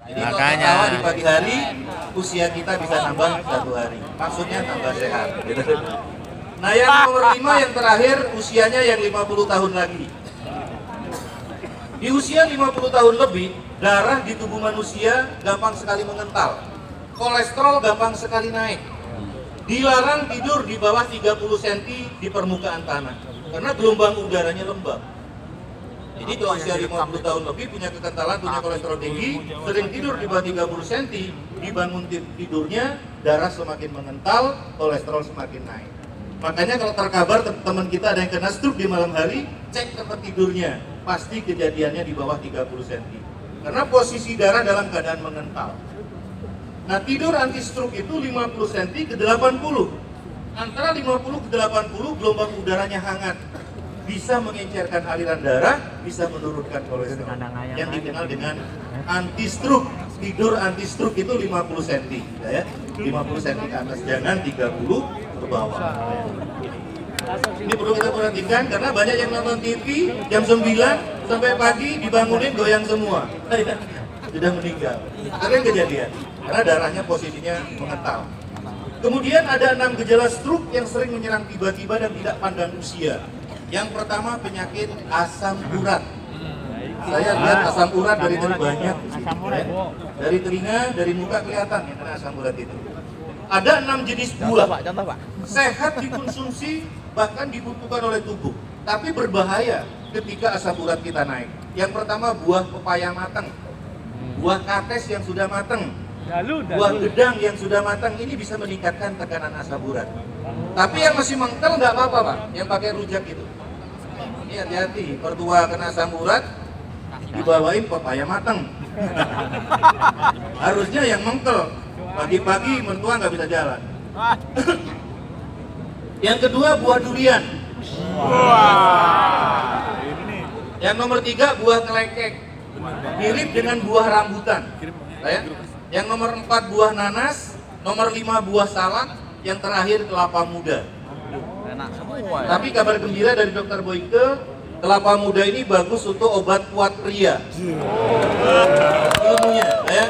Jadi kalau ketawa di pagi hari, usia kita bisa nambah 1 hari. Maksudnya tambah sehat. Gitu. Nah yang nomor 5 yang terakhir, usianya yang 50 tahun lagi. Di usia 50 tahun lebih, darah di tubuh manusia gampang sekali mengental. Kolesterol gampang sekali naik. Dilarang tidur di bawah 30 cm di permukaan tanah. Karena gelombang udaranya lembab. Jadi kalau usia 50 tahun lebih punya kekentalan, punya kolesterol tinggi, sering tidur di bawah 30 cm, dibangun tidurnya, darah semakin mengental, kolesterol semakin naik. Makanya kalau terkabar teman kita ada yang kena stroke di malam hari, cek tempat tidurnya, pasti kejadiannya di bawah 30 cm. Karena posisi darah dalam keadaan mengental. Nah tidur anti stroke itu 50 cm ke 80. Antara 50 ke 80 gelombang udaranya hangat. Bisa mengencerkan aliran darah, bisa menurunkan kolesterol. Yang dikenal dengan anti stroke. Tidur anti stroke itu 50 cm. Ya, 50 cm ke atas, jangan 30 ke bawah. Ini perlu kita perhatikan karena banyak yang nonton TV jam 9 sampai pagi dibangunin goyang semua. Sudah meninggal. Sering kejadian. Karena darahnya posisinya mengental. Kemudian ada 6 gejala stroke yang sering menyerang tiba-tiba dan tidak pandang usia. Yang pertama penyakit asam urat. Saya lihat asam urat dari tadi banyak. Dari telinga, dari muka kelihatan yang kena asam urat itu. Ada 6 jenis buah. Sehat dikonsumsi, bahkan dibutuhkan oleh tubuh. Tapi berbahaya ketika asam urat kita naik. Yang pertama buah pepaya matang. Buah kates yang sudah matang. Buah gedang yang sudah matang ini bisa meningkatkan tekanan asam urat. Tapi yang masih mengkel nggak apa-apa Pak, yang pakai rujak itu. Ini hati-hati, pertua kena asam urat, dibawain pepaya matang. Harusnya yang mengkel, pagi-pagi mentua nggak bisa jalan. Yang kedua buah durian. Yang nomor 3 buah kelekek, mirip dengan buah rambutan. Yang nomor 4 buah nanas, nomor 5 buah salak, yang terakhir kelapa muda. Tapi kabar gembira dari Dokter Boyke, kelapa muda ini bagus untuk obat kuat pria. Ilmunya, ya.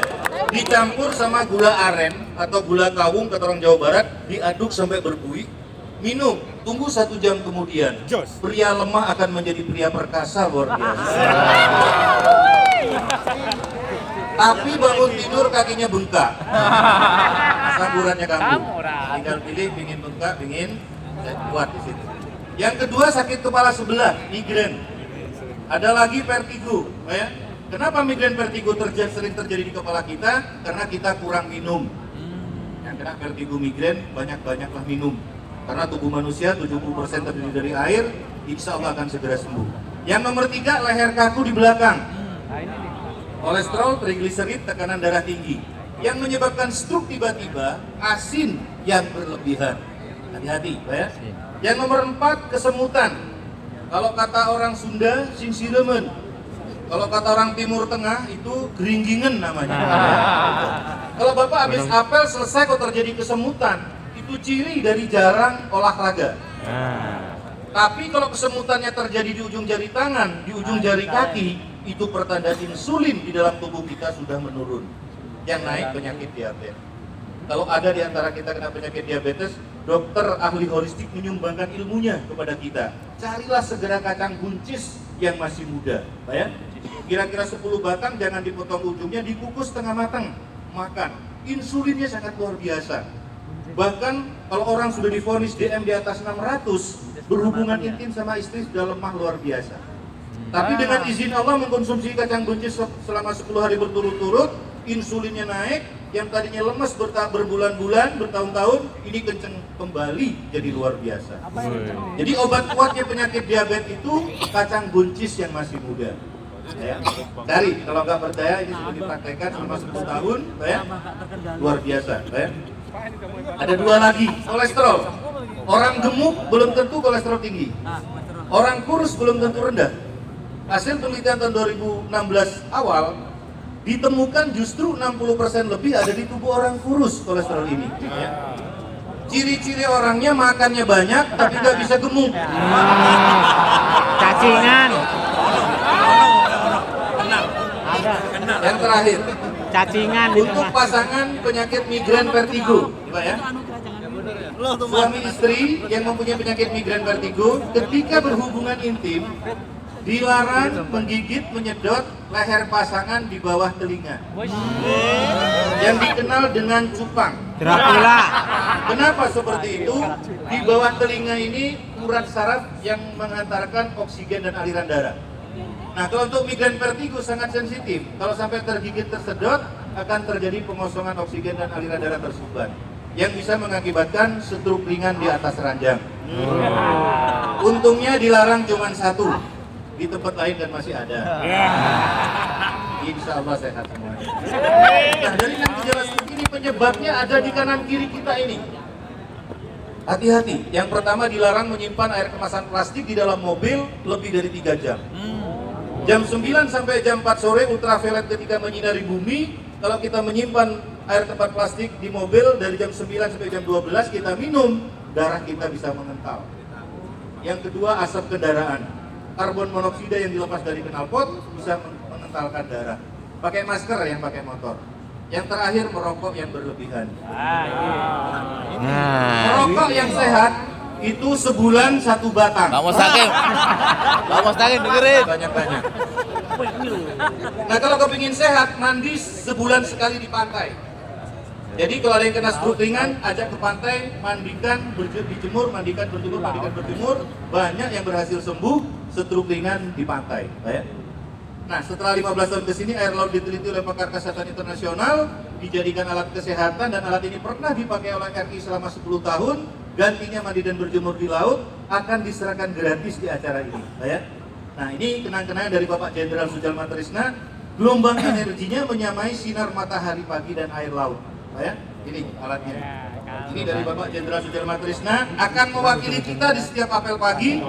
Dicampur sama gula aren atau gula kawung kata orang Jawa Barat, diaduk sampai berbuih, minum, tunggu 1 jam kemudian, pria lemah akan menjadi pria perkasa luar biasa. Tapi bangun tidur kakinya bengkak, asam uratnya kambuh. Tinggal pilih, pingin bengkak, pingin kuat di situ. Yang kedua sakit kepala sebelah, migrain. Ada lagi vertigo, ya. Kenapa migrain vertigo sering terjadi di kepala kita? Karena kita kurang minum. Yang kena vertigo migrain banyak-banyaklah minum. Karena tubuh manusia 70% terdiri dari air, insya Allah akan segera sembuh. Yang nomor 3 leher kaku di belakang. Kolesterol, trigliserid, tekanan darah tinggi. Yang menyebabkan stroke tiba-tiba, asin yang berlebihan. Hati-hati, ya. Yang nomor 4, kesemutan. Kalau kata orang Sunda, singsiremen. Kalau kata orang Timur Tengah, itu geringgingen namanya. Kalau Bapak habis apel selesai kok terjadi kesemutan, itu ciri dari jarang olahraga. Tapi kalau kesemutannya terjadi di ujung jari tangan, di ujung jari kaki, itu pertanda insulin di dalam tubuh kita sudah menurun. Yang naik penyakit diabetes. Kalau ada di antara kita kena penyakit diabetes, dokter ahli holistik menyumbangkan ilmunya kepada kita. Carilah segera kacang buncis yang masih muda, ya. Kira-kira 10 batang, jangan dipotong ujungnya, dikukus setengah matang, makan. Insulinnya sangat luar biasa. Bahkan kalau orang sudah divonis DM di atas 600, berhubungan intim sama istri sudah lemah luar biasa. Tapi dengan izin Allah mengkonsumsi kacang buncis selama 10 hari berturut-turut, insulinnya naik, yang tadinya lemes berbulan-bulan, bertahun-tahun, ini kenceng kembali jadi luar biasa. Jadi obat kuatnya penyakit diabetes itu kacang buncis yang masih muda. Ya. Cari, kalau nggak percaya ini sudah dipraktekkan selama 10 tahun, ya. Luar biasa. Ya. Ada 2 lagi, kolesterol. Orang gemuk belum tentu kolesterol tinggi. Orang kurus belum tentu rendah. Hasil penelitian tahun 2016 awal ditemukan justru 60% lebih ada di tubuh orang kurus kolesterol ini. Ya. Ciri-ciri orangnya makannya banyak tapi nggak bisa gemuk. Cacingan. Yang terakhir, Cacingan untuk pasangan penyakit migrain vertigo, Pak ya. Suami istri yang mempunyai penyakit migrain vertigo ketika berhubungan intim dilarang menggigit, menyedot leher pasangan di bawah telinga yang dikenal dengan cupang. Dracula. Kenapa seperti itu? Di bawah telinga ini urat saraf yang mengantarkan oksigen dan aliran darah. Nah, kalau untuk migrain vertigo sangat sensitif. Kalau sampai tergigit, tersedot, akan terjadi pengosongan oksigen dan aliran darah tersumbat yang bisa mengakibatkan stroke ringan di atas ranjang. Untungnya dilarang cuma satu, di tempat lain kan masih ada. Insya Allah sehat semuanya. Nah, dari yang gejala stroke ini penyebabnya ada di kanan kiri kita ini. Hati-hati. Yang pertama, dilarang menyimpan air kemasan plastik di dalam mobil lebih dari 3 jam. Jam 9 sampai jam 4 sore ultraviolet ketika menyinari bumi, kalau kita menyimpan air tempat plastik di mobil dari jam 9 sampai jam 12 kita minum, darah kita bisa mengental. Yang kedua, asap kendaraan. Karbon monoksida yang dilepas dari knalpot bisa mengentalkan darah. Pakai masker yang pakai motor. Yang terakhir, merokok yang berlebihan. Merokok yang sehat itu sebulan 1 batang. Pak Mustaqim dengerin. Banyak-banyak. Nah, kalau kepingin sehat, mandi sebulan sekali di pantai. Jadi kalau ada yang kena stroke ringan, ajak ke pantai, mandikan, dijemur, mandikan, berjemur, mandikan, berjemur. Banyak yang berhasil sembuh stroke ringan di pantai. Nah, setelah 15 tahun ke sini, air laut diteliti oleh pakar kesehatan internasional, dijadikan alat kesehatan, dan alat ini pernah dipakai oleh RI selama 10 tahun. Gantinya mandi dan berjemur di laut akan diserahkan gratis di acara ini. Nah, ini kenang-kenangan dari Bapak Jenderal Soejarno Trisna. Gelombang energinya menyamai sinar matahari pagi dan air laut. Ini alatnya. Ini dari Bapak Jenderal Soejarno Trisna akan mewakili kita di setiap apel pagi.